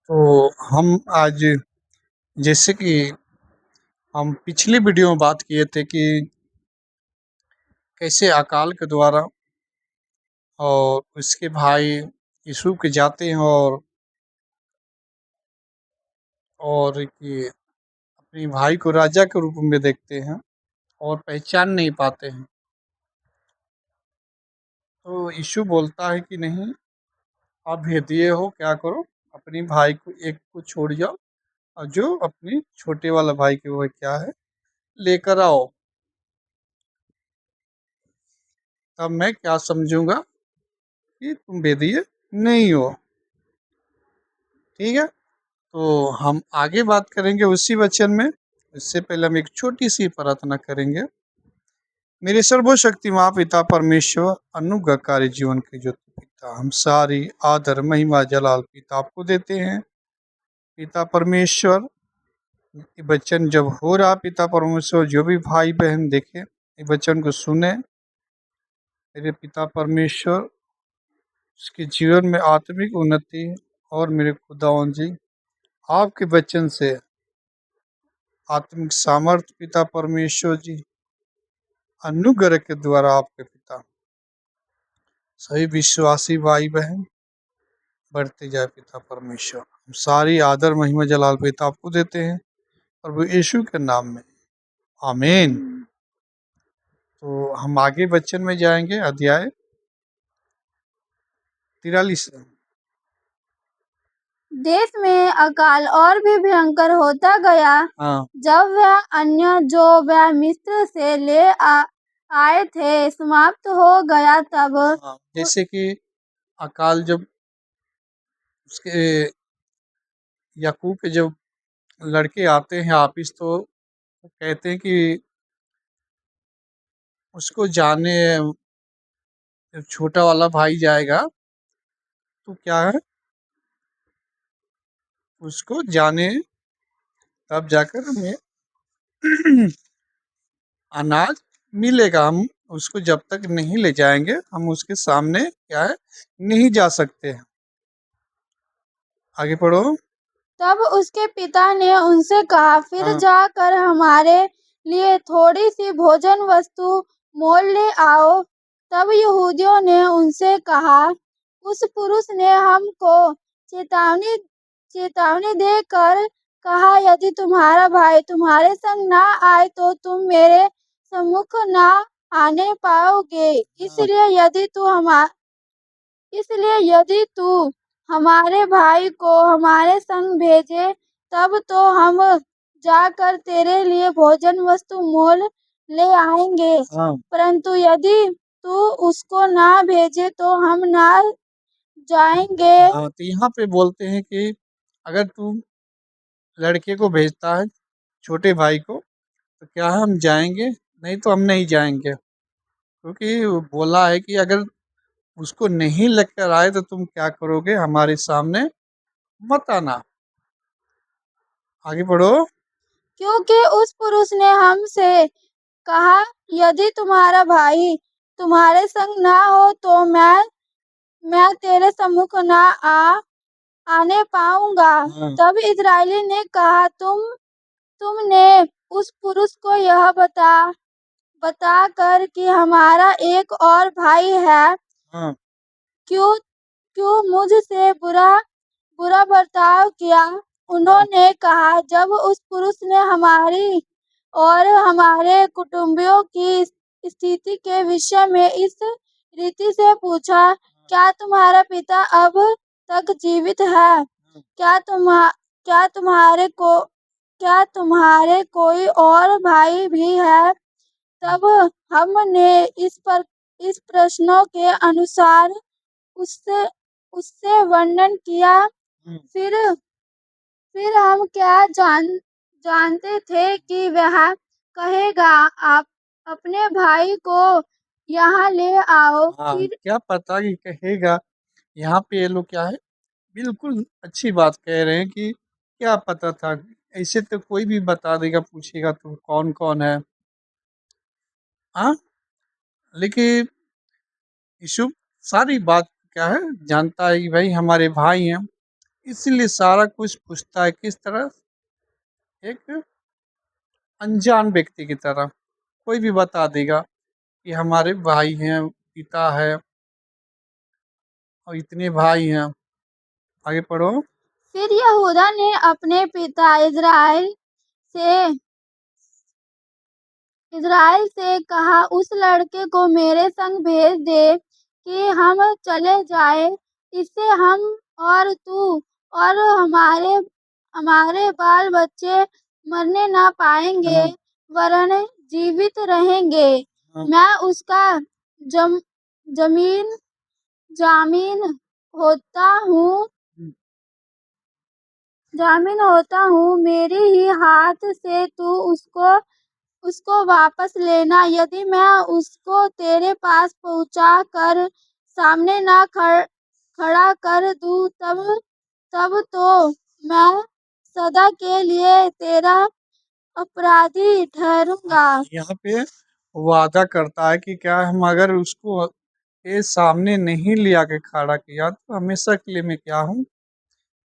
तो हम आज जैसे कि हम पिछली वीडियो में बात किए थे कि कैसे अकाल के द्वारा और उसके भाई यीशु के जाते हैं और कि अपने भाई को राजा के रूप में देखते हैं और पहचान नहीं पाते हैं। तो यीशु बोलता है कि नहीं, आप भेदिए हो, क्या करो, अपने भाई को एक को छोड़ जाओ और जो अपनी छोटे वाला भाई के वो क्या है लेकर आओ, तब मैं क्या समझूंगा कि तुम भेदिए नहीं हो। ठीक है, तो हम आगे बात करेंगे उसी वचन में। इससे पहले हम एक छोटी सी प्रार्थना करेंगे। मेरे सर्वशक्तिमान पिता परमेश्वर, अनुग्रहकारी जीवन के ज्योति पिता, हम सारी आदर महिमा जलाल पिता आपको देते हैं। पिता परमेश्वर, ये वचन जब हो रहा पिता परमेश्वर, जो भी भाई बहन देखे ये वचन को सुने, मेरे पिता परमेश्वर उसके जीवन में आत्मिक उन्नति और मेरे खुदावन जी आपके वचन से आत्मिक सामर्थ्य पिता परमेश्वर जी अनुग्रह के द्वारा आपके पिता सभी विश्वासी भाई बहन बढ़ते जाए पिता परमेश्वर। हम सारी आदर महिमा जलाल पिता आपको देते हैं प्रभु यीशु के नाम में, आमीन। तो हम आगे वचन में जाएंगे, अध्याय 43। देश में अकाल और भी भयंकर होता गया। हाँ जब वह अन्य जो वह मिस्र से ले आए थे समाप्त हो गया, तब हाँ, जैसे कि अकाल जब उसके याकूब के जब लड़के आते हैं वापिस, तो कहते हैं कि उसको जाने, जब छोटा वाला भाई जाएगा तो क्या है, उसको जाने, तब जाकर हमें अनाज मिलेगा। हम उसको जब तक नहीं ले जाएंगे हम उसके सामने क्या है नहीं जा सकते हैं। आगे पढ़ो। तब उसके पिता ने उनसे कहा, फिर हाँ जाकर हमारे लिए थोड़ी सी भोजन वस्तु मोल ले आओ। तब यहूदियों ने उनसे कहा, उस पुरुष ने हमको चेतावनी चेतावनी देकर कहा, यदि तुम्हारा भाई तुम्हारे संग ना आए तो तुम मेरे सम्मुख ना आने पाओगे। हाँ इसलिए यदि तू हमारे भाई को हमारे संग भेजे, तब तो हम जाकर तेरे लिए भोजन वस्तु मोल ले आएंगे। हाँ परंतु यदि तू उसको ना भेजे तो हम ना जाएंगे। हाँ, तो यहाँ पे बोलते हैं कि अगर तू लड़के को भेजता है, छोटे भाई को, तो क्या हम जाएंगे, नहीं तो हम नहीं जाएंगे। क्योंकि वो बोला है कि अगर उसको नहीं लेकर आए तो तुम क्या करोगे, हमारे सामने मत आना। आगे बढ़ो। क्योंकि उस पुरुष ने हमसे कहा, यदि तुम्हारा भाई तुम्हारे संग ना हो तो मैं तेरे सम्मुख ना आने पाऊंगा। हाँ तब इस्राएली ने कहा, तुमने उस पुरुष को यह बता कर कि हमारा एक और भाई है, हाँ क्यों क्यों मुझसे बुरा बुरा बर्ताव किया। हाँ उन्होंने कहा, जब उस पुरुष ने हमारी और हमारे कुटुंबियों की स्थिति के विषय में इस रीति से पूछा, क्या तुम्हारा पिता अब तक जीवित है? क्या तुम्हारे कोई और भाई भी है? तब हमने इस प्रश्नों के अनुसार उससे उससे वर्णन किया। हम्म, फिर फिर हम क्या जानते थे कि वह कहेगा, आप अपने भाई को यहाँ ले आओ। हाँ, फिर क्या पता कि कहेगा। यहाँ पे ये लोग क्या है, बिल्कुल अच्छी बात कह रहे हैं कि क्या पता था, ऐसे तो कोई भी बता देगा, पूछेगा तो कौन कौन है। हाँ, लेकिन यीशु सारी बात क्या है जानता है कि भाई हमारे भाई हैं, इसीलिए सारा कुछ पूछता है किस तरह, एक अनजान व्यक्ति की तरह। कोई भी बता देगा कि हमारे भाई हैं, पिता है और इतने भाई हैं। आगे पढ़ो। फिर यहूदा ने अपने पिता इज़राइल से कहा, उस लड़के को मेरे संग भेज दे कि हम चले जाएं, इससे हम और तू और हमारे हमारे बाल बच्चे मरने ना पाएंगे, हाँ, वरन जीवित रहेंगे। हाँ, मैं उसका जम जमीन जामीन होता हूँ जामीन होता हूँ। मेरे ही हाथ से तू उसको उसको वापस लेना। यदि मैं उसको तेरे पास पहुंचा कर सामने ना खड़ा कर दूं, तब तब तो मैं सदा के लिए तेरा अपराधी ठहरूंगा। यहाँ पे वादा करता है कि क्या हम अगर उसको ये सामने नहीं लिया के खड़ा किया तो हमेशा के लिए मैं क्या हूँ,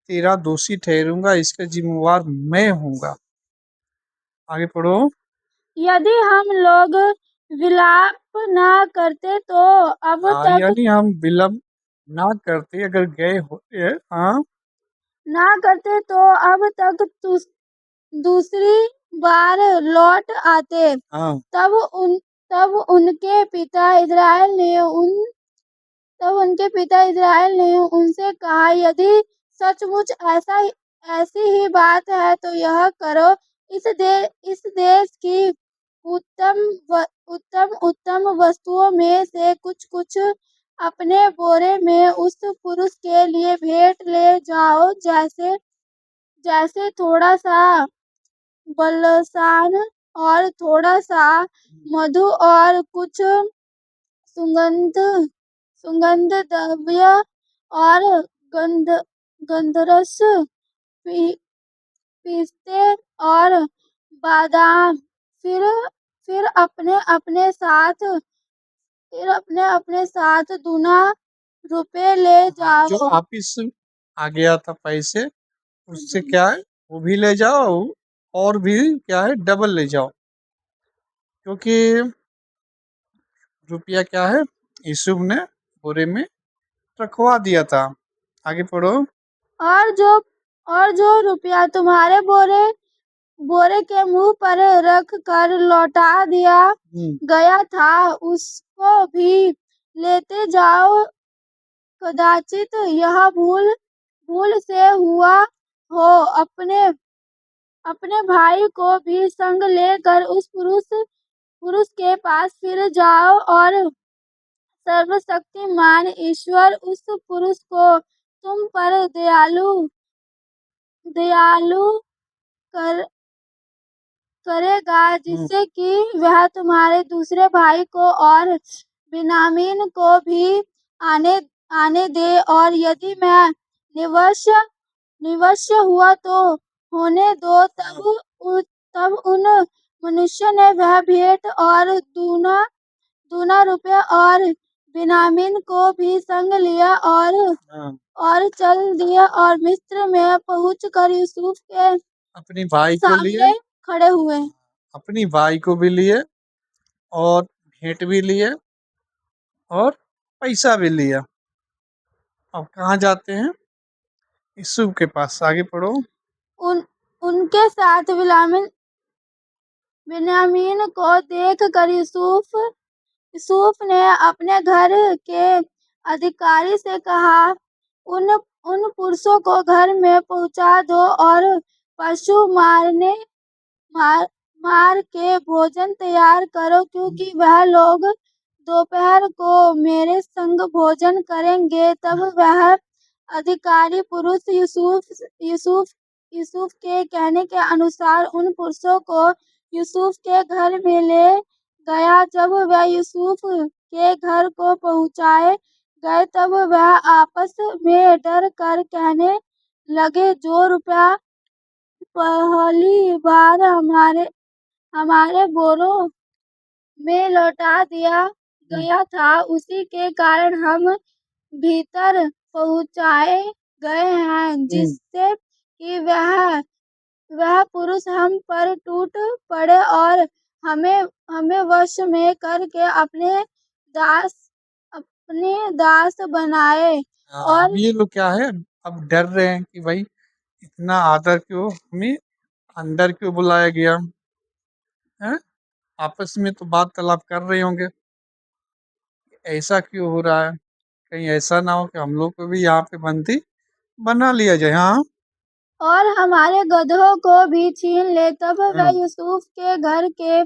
तेरा दोषी ठहरूंगा, इसका जिम्मेवार मैं हूँगा। आगे पढ़ो। यदि हम लोग विलाप ना करते तो अब तक यानी हम विलम्ब ना करते अगर गए होते। हाँ, ना करते तो अब तक दूसरी बार लौट आते। हाँ, तब उन तब उनके पिता इज़राइल ने उन तब उनके पिता इज़राइल ने उनसे कहा, यदि सचमुच ऐसी ही बात है तो यह करो, इस देश की उत्तम वस्तुओं में से कुछ अपने बोरे में उस पुरुष के लिए भेंट ले जाओ, जैसे जैसे थोड़ा सा बलसान और थोड़ा सा मधु और कुछ सुगंध सुगंध द्रव्य और गंध गंधरस, पी, पिस्ते और बादाम। फिर फिर अपने अपने साथ दूना रुपए ले जो जाओ। वापिस आ गया था पैसे, उससे क्या है वो भी ले जाओ और भी क्या है डबल ले जाओ, क्योंकि रुपया क्या है यूसुफ ने बोरे में रखवा दिया था। आगे पढ़ो। और जो और जो रुपया तुम्हारे बोरे बोरे के मुंह पर रख कर लौटा दिया गया था, उसको भी लेते जाओ। कदाचित यह भूल भूल से हुआ हो। अपने अपने भाई को भी संग लेकर उस पुरुष के पास फिर जाओ, और सर्वशक्तिमान ईश्वर उस पुरुष को तुम पर दयालु कर करेगा, जिससे कि वह तुम्हारे दूसरे भाई को और बिन्यामीन को भी आने आने दे। और यदि मैं निवश निवश हुआ तो होने दो। तब उन मनुष्य ने वह भेंट और दूना दूना रुपया और बिन्यामीन को भी संग लिया, और चल दिया, और मिस्र में पहुंचकर यूसुफ के अपनी भाई को लिए, सामने खड़े हुए। अपनी भाई को भी लिए और भेंट भी लिए और पैसा भी लिया। अब कहाँ जाते हैं, यूसुफ के पास। आगे पढ़ो। उन उनके साथ बिन्यामीन को देख कर यूसुफ ने अपने घर के अधिकारी से कहा, उन उन पुरुषों को घर में पहुंचा दो और पशु मार मार के भोजन तैयार करो, क्योंकि वह लोग दोपहर को मेरे संग भोजन करेंगे। तब वह अधिकारी पुरुष यूसुफ यूसुफ के कहने के अनुसार उन पुरुषों को यूसुफ के घर में ले गया। जब वह यूसुफ के घर को पहुंचाए गए, तब वह आपस में डर कर कहने लगे, जो रुपया पहली बार हमारे बोरों में लौटा दिया गया था, उसी के कारण हम भीतर पहुंचाए गए हैं, जिससे कि वह पुरुष हम पर टूट पड़े और हमें हमें वश में करके दास अपने दास बनाए। और अब ये लोग क्या है, अब डर रहे हैं कि भाई इतना आदर क्यों, हमें अंदर क्यों बुलाया गया है। आपस में तो बात तालाब कर रहे होंगे, ऐसा क्यों हो रहा है, कहीं ऐसा ना हो कि हम लोग को भी यहाँ पे बंदी बना लिया जाए। हाँ और हमारे गधों को भी छीन ले। तब वह हाँ यूसुफ के घर के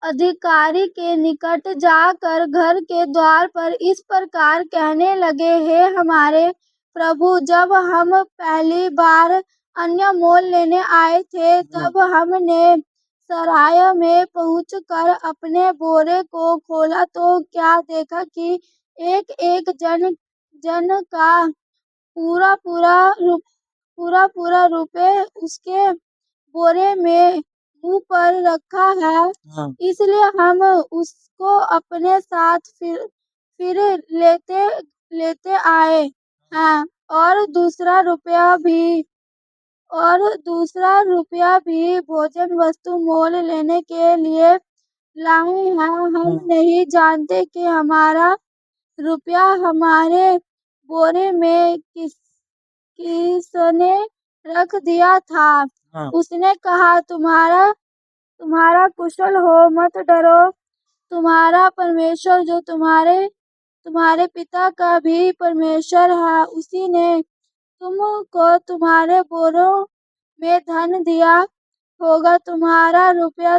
अधिकारी के निकट जाकर घर के द्वार पर इस प्रकार कहने लगे, हे हमारे प्रभु, जब हम पहली बार अन्य मोल लेने आए थे, तब हमने सराय में पहुंचकर अपने बोरे को खोला तो क्या देखा कि एक एक जन जन का पूरा पूरा रुपए उसके बोरे में मुंह पर रखा है। हाँ इसलिए हम उसको अपने साथ फिर लेते लेते आए हैं और दूसरा रुपया भी भोजन वस्तु मोल लेने के लिए लाए हैं। हम नहीं जानते कि हमारा रुपया हमारे बोरे में किसने रख दिया था। हाँ उसने कहा, तुम्हारा कुशल हो, मत डरो। तुम्हारा परमेश्वर जो तुम्हारे पिता का भी परमेश्वर है, उसी ने तुमको में धन दिया होगा। तुम्हारा रुपया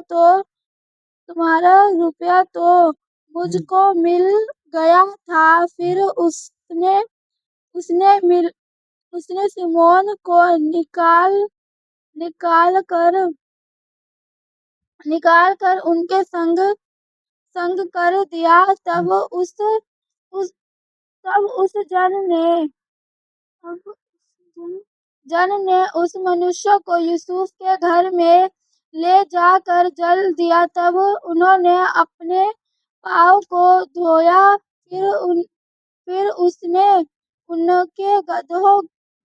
तो मुझको मिल गया था। फिर उसने मिल उसने सिमोन को निकाल कर उनके संग कर दिया। उस तब उस जन ने उस मनुष्य को यूसुफ के घर में ले जाकर जल दिया। तब उन्होंने अपने पाँव को धोया। फिर उसने उनके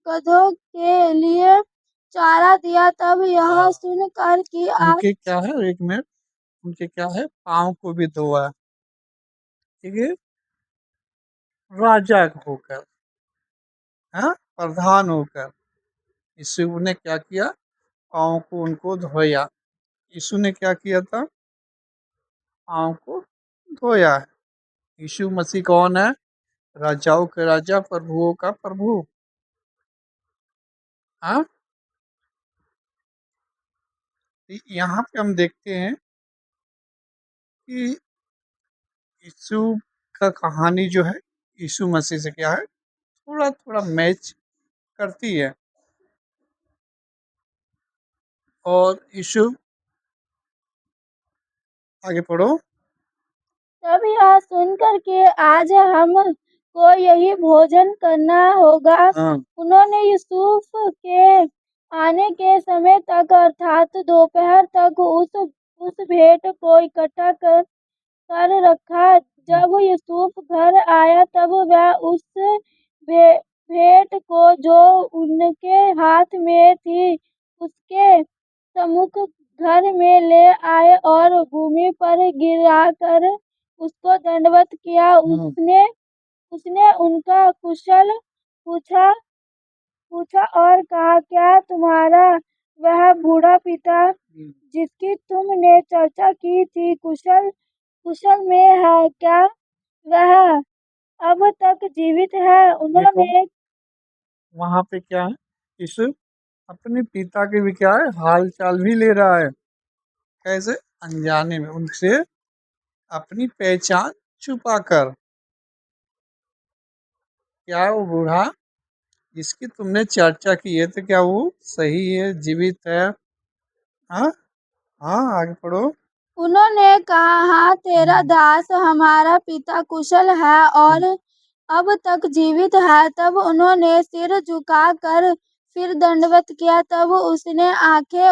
गधों के लिए चारा दिया। तब यह सुनकर कि आज उनके क्या है, एक मिनट, उनके क्या है, पाँव को भी धोआ, ठीक है, राजा होकर, हाँ, प्रधान होकर यीशु ने क्या किया, पाँव को उनको धोया। यीशु ने क्या किया था, पाँव को धोया है। यीशु मसीह कौन है, राजाओं के राजा, प्रभुओं का प्रभु। हाँ, यहाँ पे हम देखते हैं कि यीशु का कहानी जो है यीशु मसीह से क्या है, थोड़ा थोड़ा मैच करती है। और यीशु, आगे पढ़ो। तब यह सुनकर कि आज हमको यही भोजन करना होगा, हाँ उन्होंने यूसुफ के आने के समय तक अर्थात दोपहर तक उस भेंट को इकट्ठा कर रखा। जब यूसुफ घर आया, तब वह उस भेंट को जो उनके हाथ में थी उसके सम्मुख घर में ले आए और भूमि पर गिराकर उसको दंडवत किया। उसने उसने उनका कुशल पूछा पूछा और कहा, क्या तुम्हारा वह बूढ़ा पिता जिसकी तुमने चर्चा की थी कुशल में है क्या? वह अब तक जीवित है? देखो उन्होंने वहां पे क्या है, यीशु अपने पिता के भी क्या है, हाल चाल भी ले रहा है। कैसे, अनजाने में उनसे अपनी पहचान छुपा कर। क्या वो बूढ़ा जिसकी तुमने चर्चा की है, तो क्या वो सही है, जीवित है? हाँ हाँ, आगे पढ़ो। उन्होंने कहा, हाँ, तेरा दास हमारा पिता कुशल है और अब तक जीवित है। तब उन्होंने सिर झुकाकर फिर दंडवत किया। तब उसने आंखें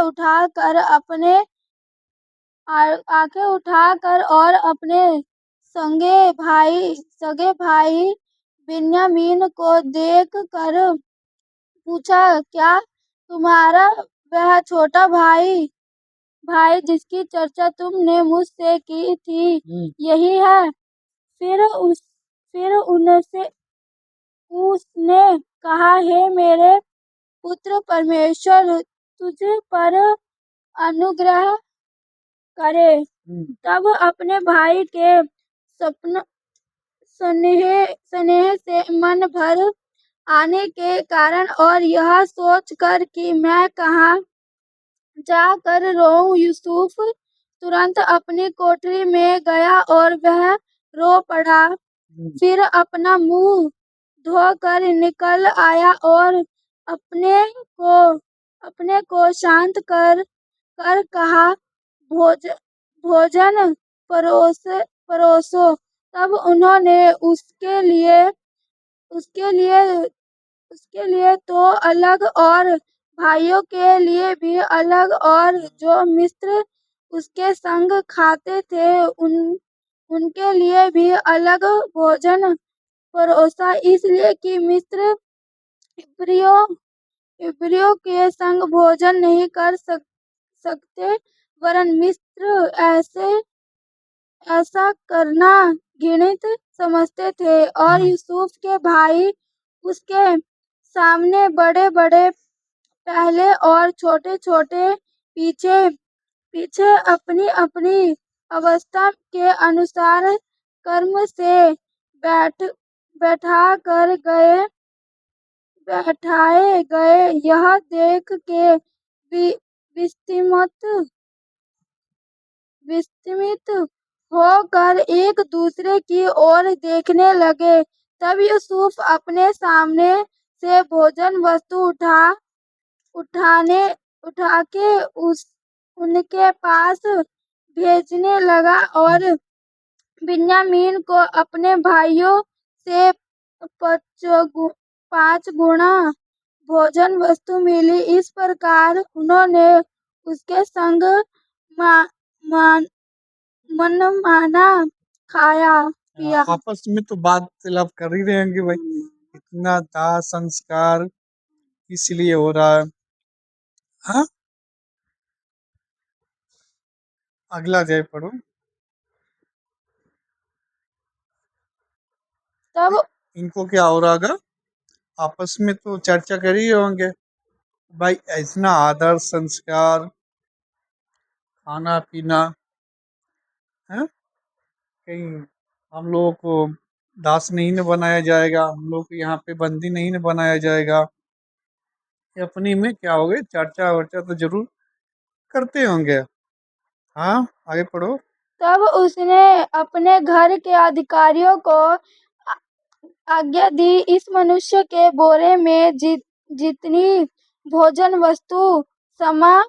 उठाकर और अपने सगे भाई बिन्यामीन को देख कर पूछा, क्या तुम्हारा वह छोटा भाई भाई जिसकी चर्चा तुमने मुझसे की थी यही है? फिर उनसे उसने कहा, हे मेरे पुत्र, परमेश्वर तुझ पर अनुग्रह करे। तब अपने भाई के सपन स्नेह से मन भर आने के कारण और यह सोचकर कि मैं कहाँ जाकर रोऊं, यूसुफ तुरंत अपनी कोठरी में गया और वह रो पड़ा। फिर अपना मुंह धोकर निकल आया और को अपने को शांत कर कहा, भोज भोजन परोसो। तब उन्होंने उसके लिए उसके लिए तो अलग और भाइयों के लिए भी अलग और जो मिस्र उसके संग खाते थे उनके लिए भी अलग भोजन परोसा, इसलिए कि मिस्र इब्रियों इब्रियों के संग भोजन नहीं कर सकते, वरन मिस्र ऐसा करना घृणित समझते थे। और यूसुफ के भाई उसके सामने बड़े बड़े पहले और छोटे छोटे पीछे पीछे अपनी अपनी अवस्था के अनुसार कर्म से बैठ बैठा कर गए बैठाए गए। यह देख के विस्मित विस्मित होकर एक दूसरे की ओर देखने लगे। तब यूसुफ अपने सामने से भोजन वस्तु उठा के उनके पास भेजने लगा और बिन्यामीन को अपने भाइयों से 5 गुना भोजन वस्तु मिली। इस प्रकार उन्होंने उसके संग मा, मा, मनमाना खाया पिया। आपस में तो बात तिलाप कर ही रहेंगे भाई, इतना दाह संस्कार इसलिए हो रहा है। हाँ, अगला जय पढ़ो। तब इनको क्या हो रहा होगा, आपस में तो चर्चा कर ही होंगे भाई, इतना आदर संस्कार खाना पीना है, कहीं हम लोगों को दास नहीं न बनाया जाएगा, हम लोग को यहाँ पे बंदी नहीं न बनाया जाएगा। ये अपनी में क्या हो गए, चर्चा वर्चा तो जरूर करते होंगे। हाँ, आगे पढ़ो। तब उसने अपने घर के अधिकारियों को आज्ञा दी, इस मनुष्य के बोरे में जितनी भोजन वस्तु समा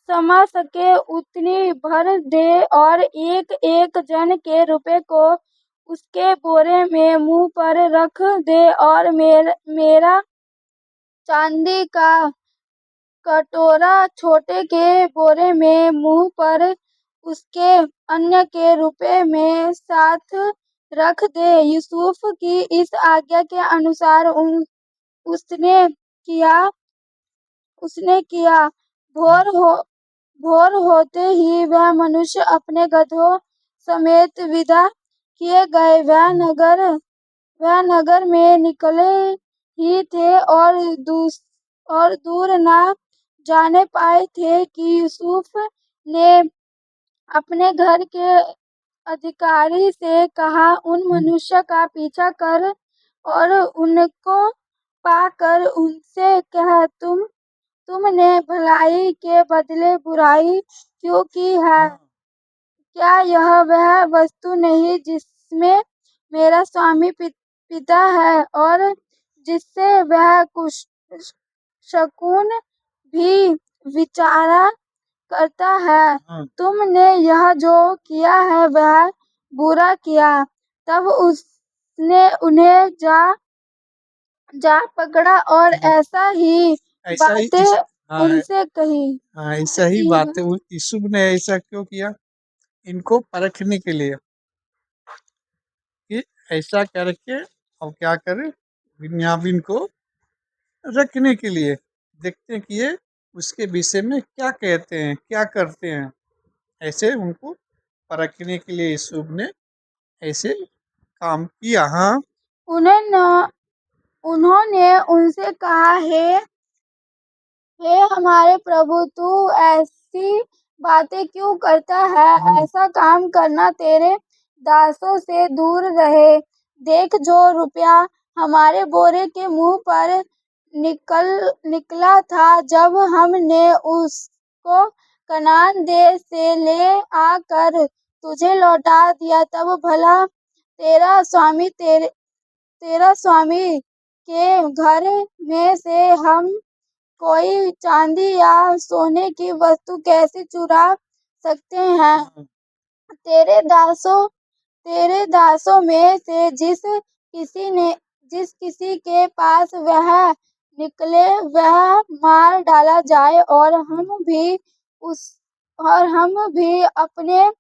समा सके उतनी भर दे और एक एक जन के रुपए को उसके बोरे में मुंह पर रख दे और मेरा चांदी का कटोरा छोटे के बोरे में मुंह पर उसके अन्य के रुपए में साथ रख दे। यूसुफ की इस आज्ञा के अनुसार उसने किया उसने किया। भोर होते ही वह मनुष्य अपने गधों समेत विदा किए गए। वह नगर में निकले ही थे और दूर न जाने पाए थे कि यूसुफ ने अपने घर के अधिकारी से कहा, उन मनुष्य का पीछा कर और उनको पाकर उनसे कह, तुमने भलाई के बदले बुराई क्यों की है? क्या यह वह वस्तु नहीं जिसमें मेरा स्वामी पिता है और जिससे वह कुछ शकुन भी विचारा करता है? तुमने यह जो किया है वह बुरा किया। तब उसने उन्हें जा पकड़ा और ऐसा ही बातें उनसे कही। ऐसा ही बातें यूसुफ ने ऐसा क्यों किया, इनको परखने के लिए कि ऐसा करके अब क्या करे, बिन्यामीन को रखने के लिए देखते हैं कि ये उसके विषय में क्या कहते हैं, क्या करते हैं। ऐसे उनको परखने के लिए यूसुफ ने ऐसे काम किया। हाँ। उन्हें उन्होंने उनसे कहा, हे हमारे प्रभु, तू ऐसी बातें क्यों करता है? ऐसा काम करना तेरे दासों से दूर रहे। देख, जो रुपया हमारे बोरे के मुंह पर निकला था, जब हमने उसको कनान देश से ले आकर तुझे लौटा दिया, तब भला तेरा स्वामी के घर में से हम कोई चांदी या सोने की वस्तु कैसे चुरा सकते हैं? तेरे दासों तेरे दासों में से जिस किसी के पास वह निकले, वह मार डाला जाए, उस हम भी अपने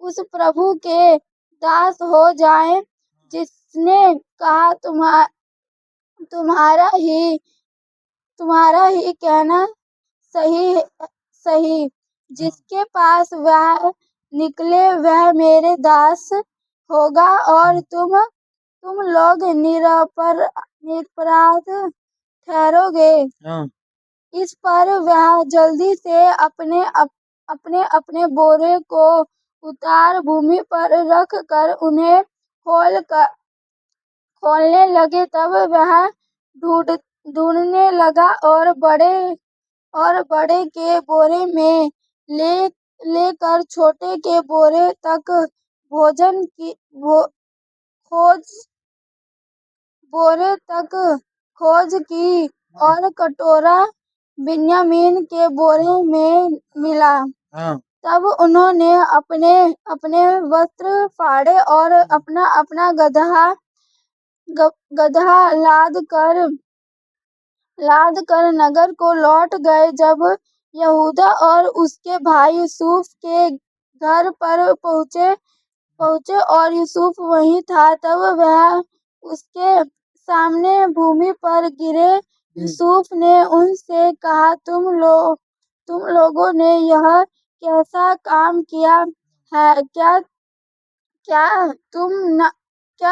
उस प्रभु के दास हो जाएं, जिसने कहा, तुम्हारा ही तुम्हारा ही कहना सही सही। जिसके पास वह निकले, वह मेरे दास होगा, और तुम लोग निरपराध ठहरोगे। हाँ। इस पर वह जल्दी से अपने बोरे को उतार भूमि पर रख कर उन्हें खोलने लगे। तब वह ढूंढने लगा, और बड़े के बोरे में लेकर छोटे के बोरे तक भोजन की खोज खोज की, और कटोरा बिन्यामीन के बोरे में मिला। हाँ। तब उन्होंने अपने अपने वस्त्र फाड़े और अपना अपना गदहा लाद कर नगर को लौट गए। जब यहूदा और उसके भाई यूसुफ के घर पर पहुंचे और यूसुफ वहीं था, तब वह उसके सामने भूमि पर गिरे। यूसुफ ने उनसे कहा, तुम लोगों ने यह कैसा काम किया है? क्या क्या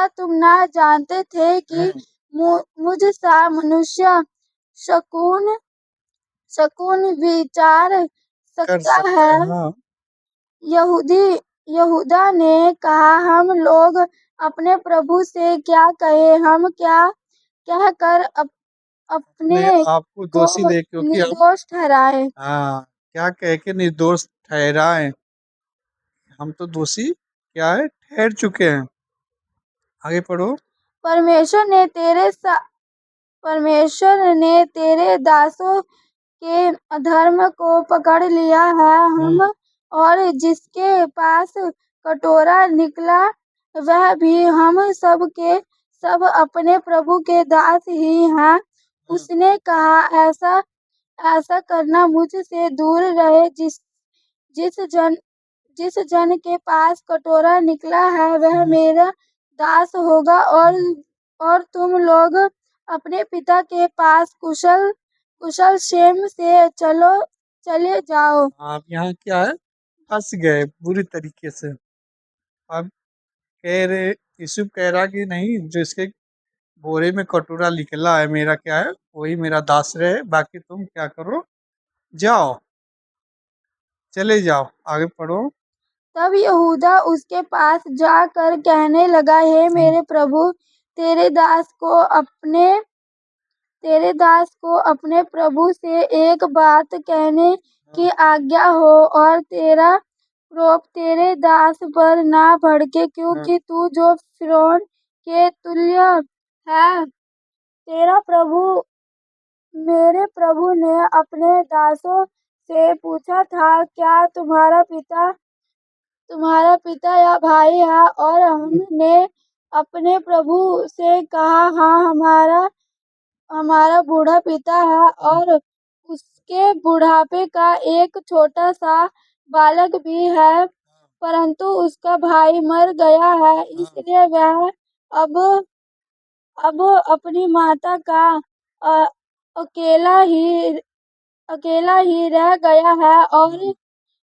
तुम ना जानते थे कि मुझ सा मनुष्य शकुन विचार कर सकता सकता है? है। हाँ। यहूदा ने कहा, हम लोग अपने प्रभु से क्या कहें? हम क्या कहकर अपने अपने आप को को दोषी दे, क्योंकि हम निर्दोष ठहराए? हाँ क्या कह के निर्दोष ठहराए? हम तो दोषी क्या है, ठहर चुके हैं। आगे पढ़ो। परमेश्वर ने तेरे दासों के अधर्म को पकड़ लिया है। और जिसके पास कटोरा निकला, वह भी हम सब के सब अपने प्रभु के दास ही हैं। उसने कहा, ऐसा करना मुझसे दूर रहे। जिस जन के पास कटोरा निकला है, वह मेरा दास होगा, और तुम लोग अपने पिता के पास कुशल क्षेम से चले जाओ। आप यहाँ क्या है, फंस गए बुरी तरीके से। अब कह रहे, यूसुफ कह रहा कि नहीं, जो इसके बोरे में कटोरा निकला है, मेरा क्या है, वही मेरा दास रहे, बाकी तुम क्या करो, जाओ, चले जाओ। आगे पढ़ो। तब यहूदा उसके पास जाकर कहने लगा, हे मेरे प्रभु, तेरे दास को अपने प्रभु से एक बात कहने की आज्ञा हो, और तेरा रोब तेरे दास पर ना भड़के, क्योंकि तू जो फिरौन के तुल्य है। मेरे प्रभु ने अपने दासों से पूछा था, क्या तुम्हारा पिता या भाई है? और हमने अपने प्रभु से कहा, हाँ, हमारा बूढ़ा पिता है, और उसके बुढ़ापे का एक छोटा सा बालक भी है, परंतु उसका भाई मर गया है, इसलिए वह अब अपनी माता का अकेला ही अकेला ही रह गया है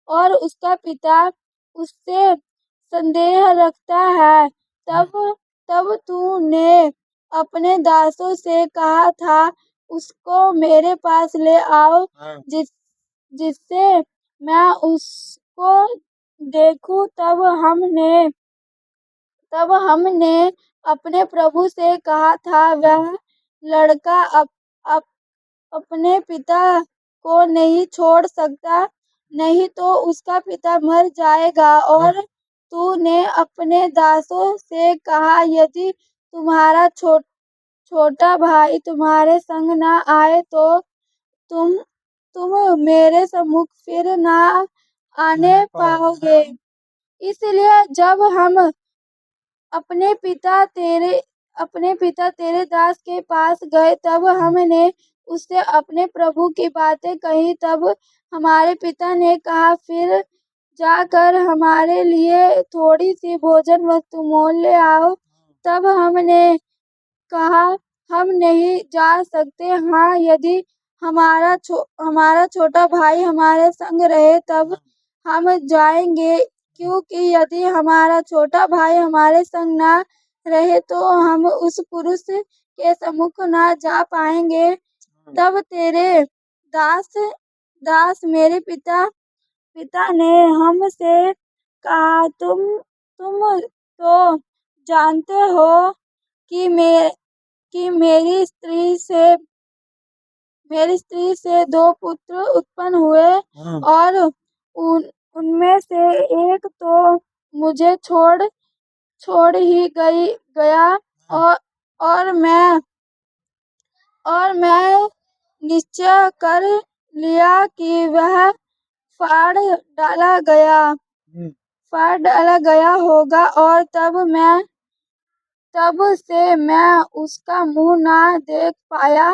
और उसका पिता उससे संदेह रखता है। तब तब तूने अपने दासों से कहा था, उसको मेरे पास ले आओ, जिस जिससे मैं उसको देखूं। तब हमने अपने प्रभु से कहा था, वह लड़का अप, अपने पिता को नहीं छोड़ सकता, नहीं तो उसका पिता मर जाएगा। और तूने अपने दासों से कहा, यदि तुम्हारा छोटा भाई तुम्हारे संग न आए तो तुम तुम मेरे सम्मुख फिर न आने पाओगे। इसलिए जब हम अपने पिता तेरे अपने पिता तेरे दास के पास गए, तब हमने उससे अपने प्रभु की बातें कही। तब हमारे पिता ने कहा, फिर जाकर हमारे लिए थोड़ी सी भोजन वस्तु मोल ले आओ। तब हमने कहा, हम नहीं जा सकते। हाँ, यदि हमारा छोटा भाई हमारे संग रहे तब हम जाएंगे, क्योंकि यदि हमारा छोटा भाई हमारे संग न रहे तो हम उस पुरुष के सम्मुख न जा पाएंगे। तब तेरे दास दास मेरे पिता ने हमसे कहा, तुम तो जानते हो कि मेरी स्त्री से दो पुत्र उत्पन्न हुए, और उनमें से एक तो मुझे छोड़ ही गया। और और मैं निश्चय कर लिया कि वह फाड़ डाला गया होगा, और तब से मैं उसका मुंह न देख पाया।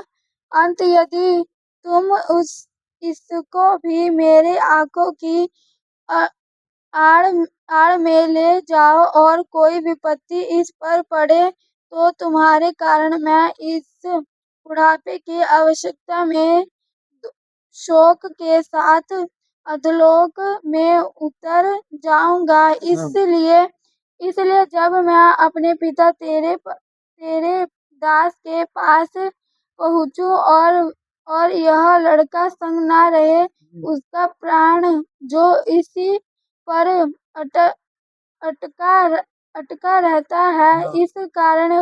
अंत यदि तुम इसको भी मेरे आंखों की आ- आड़ आड़ में ले जाओ और कोई विपत्ति इस पर पड़े, तो तुम्हारे कारण मैं इस बुढ़ापे की आवश्यकता में शोक के साथ अधोलोक में उतर जाऊंगा। इसलिए जब मैं अपने पिता तेरे दास के पास पहुंचूं और यह लड़का संग न रहे, उसका प्राण जो इसी पर अटका अटका रहता है, इस कारण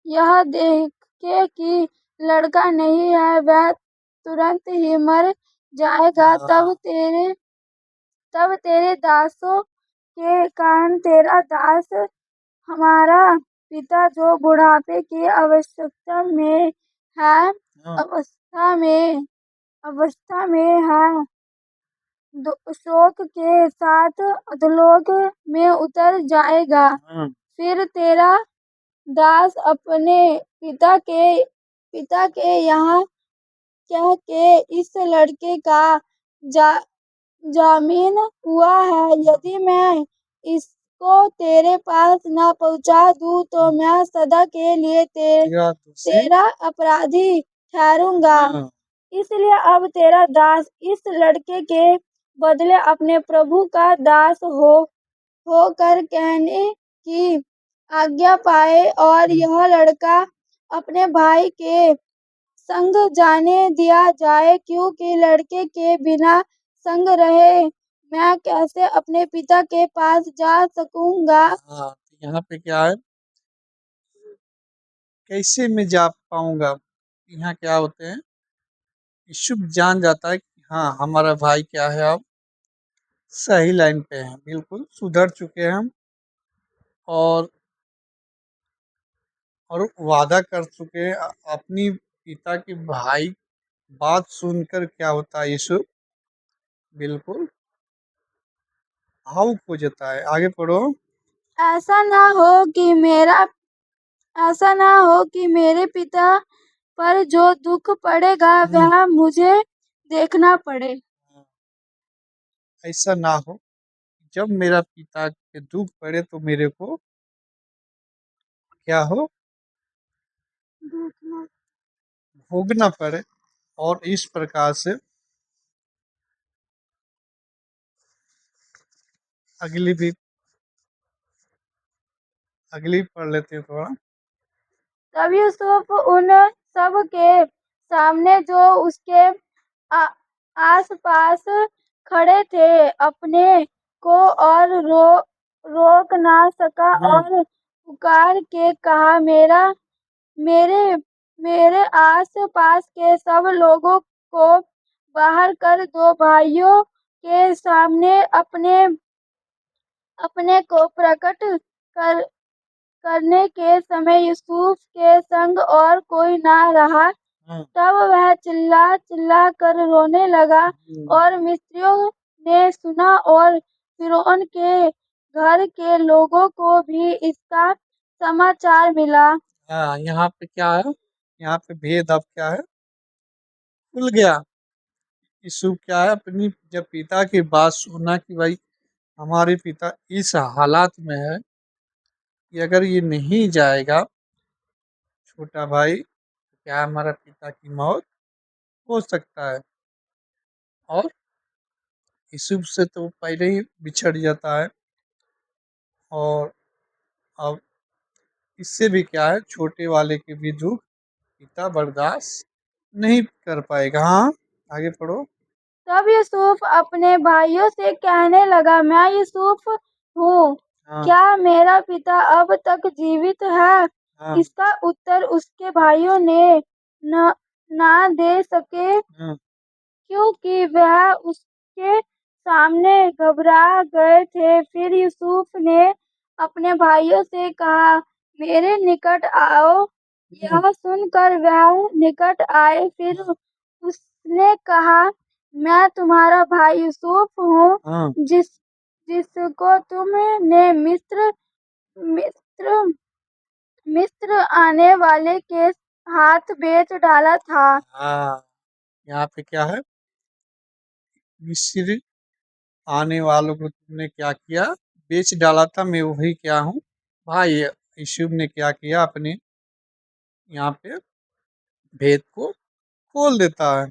यह देख के कि लड़का नहीं है, वह तुरंत ही मर जाएगा। तब तेरे दासों के कारण तेरा दास हमारा पिता जो बुढ़ापे की है अवस्था में है, शोक के साथ अधोलोक में उतर जाएगा। फिर तेरा दास अपने पिता के यहाँ कह के इस लड़के का जामीन हुआ है, यदि मैं इसको तेरे पास न पहुंचा दूं तो मैं सदा के लिए तेरा अपराधी ठहरूंगा। इसलिए अब तेरा दास इस लड़के के बदले अपने प्रभु का दास होकर कहने की आज्ञा पाए, और यह लड़का अपने भाई के संग जाने दिया जाए, क्योंकि लड़के के बिना संग रहे मैं कैसे अपने पिता के पास जा सकूंगा। यहाँ पे क्या है, कैसे मैं जा पाऊंगा। यहाँ क्या होते हैं, यीशु जान जाता है कि हाँ हमारा भाई क्या है, अब सही लाइन पे है, बिल्कुल सुधर चुके हैं हम, और वादा कर चुके हैं। अपनी पिता के भाई बात सुनकर क्या होता है, यीशु बिल्कुल भावुक हो जाता है। आगे पढ़ो। ऐसा ना हो कि मेरे पिता पर जो दुख पड़ेगा वह मुझे देखना पड़े। ऐसा ना हो, जब मेरा पिता के दुख पड़े तो मेरे को क्या हो, भोगना पड़े। और इस प्रकार से अगली भी पढ़ लेते हैं थोड़ा। तब यूसुफ उन सब के सामने जो उसके आ- आसपास खड़े थे अपने को और रोक ना सका और पुकार के कहा, मेरे मेरे आस पास के सब लोगों को बाहर कर दो। भाइयों के सामने अपने अपने को प्रकट कर करने के समय यूसुफ के संग और कोई ना रहा। तब वह चिल्ला चिल्ला कर रोने लगा और मिस्रियों ने सुना और फिरौन के घर के लोगों को भी इसका समाचार मिला। हाँ, यहाँ पे क्या है, यहाँ पे भेद अब क्या है, खुल गया। यूसुफ क्या है, अपनी जब पिता की बात सुना कि भाई हमारे पिता इस हालात में है कि अगर ये नहीं जाएगा छोटा भाई, तो क्या हमारा पिता की मौत हो सकता है। और यूसुफ से तो पहले ही बिछड़ जाता है। और अब इससे भी क्या है, छोटे वाले के भी दुख पिता बर्दाश्त नहीं कर पाएगा। हाँ, आगे पढ़ो। तब यूसुफ अपने भाइयों से कहने लगा, मैं यूसुफ हूँ, हाँ, क्या मेरा पिता अब तक जीवित है? हाँ, इसका उत्तर उसके भाइयों ने न ना दे सके, हाँ, क्योंकि वह उसके सामने घबरा गए थे। फिर यूसुफ ने अपने भाइयों से कहा, मेरे निकट आओ। यह सुनकर वह निकट आए। फिर उसने कहा, मैं तुम्हारा भाई यूसुफ हूँ, हाँ, जिसको तुमने मिस्र मिस्र आने वाले के हाथ बेच डाला था। हाँ, यहाँ पे क्या है, मिस्र आने वालों को तुमने क्या किया, बेच डाला था, मैं वही क्या हूँ भाई। यूसुफ ने क्या किया, अपने यहाँ पे भेद को खोल देता है।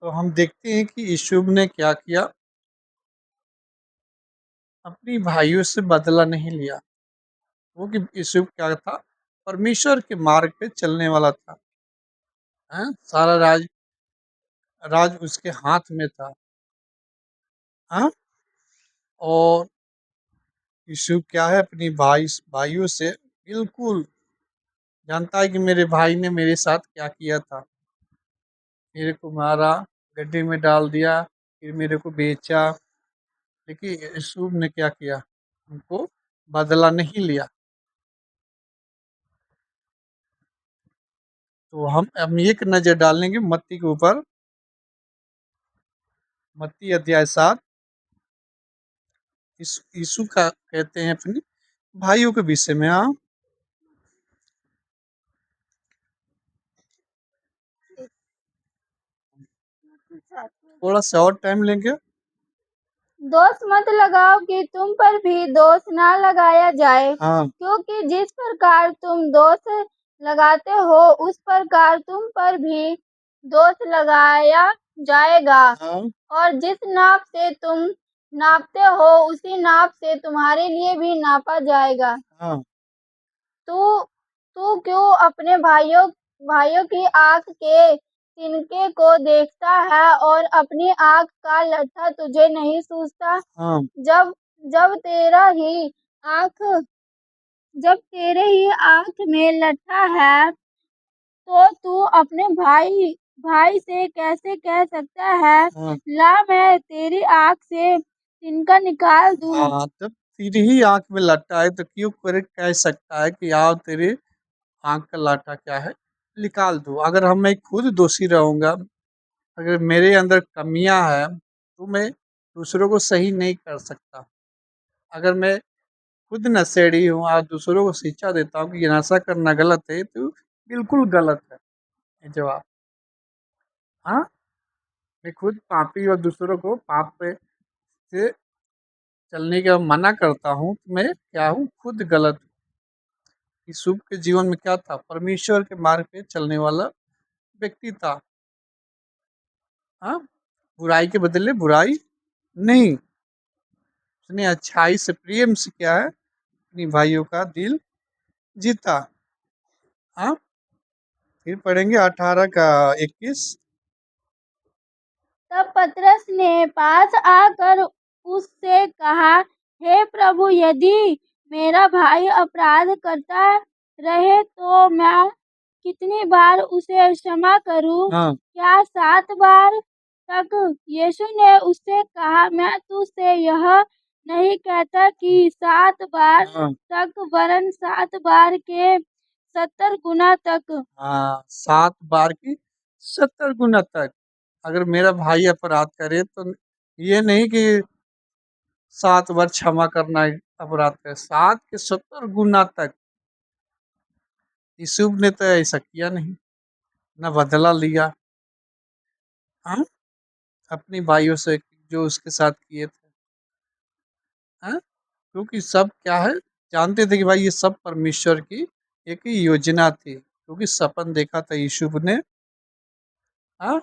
तो हम देखते हैं कि यूसुफ ने क्या किया, अपनी भाइयों से बदला नहीं लिया। वो कि यूसुफ क्या था, परमेश्वर के मार्ग पे चलने वाला था। हैं? सारा राज उसके हाथ में था। हाँ? और यूसुफ क्या है, अपनी भाइयों से बिल्कुल जानता है कि मेरे भाई ने मेरे साथ क्या किया था। मेरे को मारा, गड्ढे में डाल दिया, फिर मेरे को बेचा। लेकिन यूसुफ ने क्या किया, उनको बदला नहीं लिया। तो हम एक नजर डालेंगे मत्ती के ऊपर। मत्ती अध्याय 7। यीशु का कहते हैं अपनी भाइयों के विषय में। हाँ, थोड़ा सा और टाइम लेंगे। दोष मत लगाओ कि तुम पर भी दोष ना लगाया जाए, हाँ, क्योंकि जिस प्रकार तुम दोष लगाते हो उस प्रकार तुम पर भी दोष लगाया जाएगा। हाँ, और जिस नाप से तुम नापते हो उसी नाप से तुम्हारे लिए भी नापा जाएगा। हाँ, तू तू क्यों अपने भाइयों भाइयों की आंख के तिनके को देखता है और अपनी आंख का लट्ठा तुझे नहीं सूझता? हाँ, जब जब तेरा ही आंख जब तेरे ही आंख में लट्ठा है, तो तू अपने भाई भाई से कैसे कह सकता है, हाँ, ला मैं तेरी आंख से तिनका निकाल दूं? हाँ। जब तेरी ही आंख में लट्टा है तो क्यों कोई कह सकता है कि आओ तेरे आंख का लाटा क्या है, निकाल दो। अगर मैं खुद दोषी रहूंगा, अगर मेरे अंदर कमियां हैं, तो मैं दूसरों को सही नहीं कर सकता। अगर मैं खुद नशेड़ी हूँ और दूसरों को शिक्षा देता हूँ कि ये नशा करना गलत है, तो बिल्कुल गलत है ये जवाब। हाँ, मैं खुद पापी और दूसरों को पाप पे से चलने का मना करता हूँ, तो मैं क्या हूँ, खुद गलत हूँ। यूसुफ के जीवन में क्या था, परमेश्वर के मार्ग पे चलने वाला व्यक्ति था। हाँ, बुराई के बदले बुराई नहीं, उसने अच्छाई से प्रेम से क्या है, अपनी भाइयों का दिल जीता। हाँ, फिर पढ़ेंगे 18 का 21। तब पतरस ने पास आकर उससे कहा, हे प्रभु, यदि मेरा भाई अपराध करता रहे तो मैं कितनी बार उसे क्षमा करूं? हाँ क्या 7 बार तक? यीशु ने उससे कहा, मैं तुझसे यह नहीं कहता कि 7 बार हाँ तक, वरन 7 बार के 70 गुना तक। हाँ, 7 बार की 70 गुना तक। अगर मेरा भाई अपराध करे तो ये नहीं कि 7 बार क्षमा करना है अपराध करे, 7 के 70 गुना तक। यूसुफ ने तो ऐसा किया नहीं, न बदला लिया। हाँ, अपने भाइयों से जो उसके साथ किए थे। हाँ, क्योंकि सब क्या है, जानते थे कि भाई ये सब परमेश्वर की एक ही योजना थी, क्योंकि सपन देखा था यूसुफ ने। हाँ,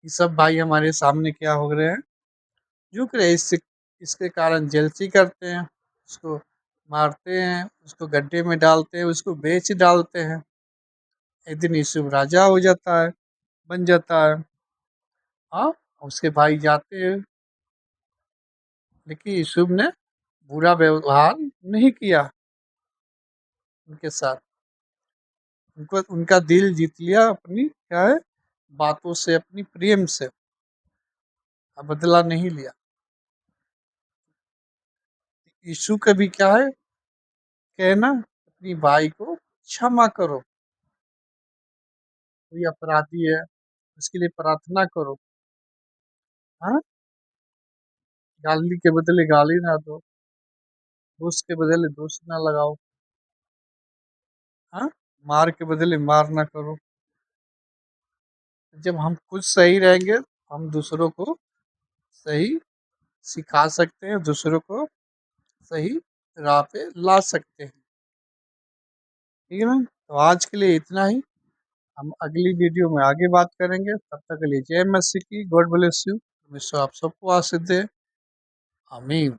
ये सब भाई हमारे सामने क्या हो रहे हैं, झुक रहे हैं। इससे इसके कारण जेलसी करते हैं, उसको मारते हैं, उसको गड्ढे में डालते हैं, उसको बेच डालते हैं। एक दिन यूसुफ राजा हो जाता है, बन जाता है। हाँ, उसके भाई जाते हैं, लेकिन यूसुफ ने बुरा व्यवहार नहीं किया उनके साथ। उनको उनका दिल जीत लिया अपनी क्या है, बातों से, अपनी प्रेम से। अब बदला नहीं लिया। यीशु का भी क्या है कहना, अपनी भाई को क्षमा करो। कोई अपराधी है, उसके लिए प्रार्थना करो। हाँ, गाली के बदले गाली ना दो, दोष के बदले दोष ना लगाओ। हाँ, मार के बदले मार ना करो। जब हम खुद सही रहेंगे, हम दूसरों को सही सिखा सकते हैं, दूसरों को सही राह पे ला सकते हैं। ठीक है ना? तो आज के लिए इतना ही। हम अगली वीडियो में आगे बात करेंगे। तब तक के लिए जय मसीह की, गॉड ब्लेस यू। परमेश्वर आप सबको आशीष दे। आमीन।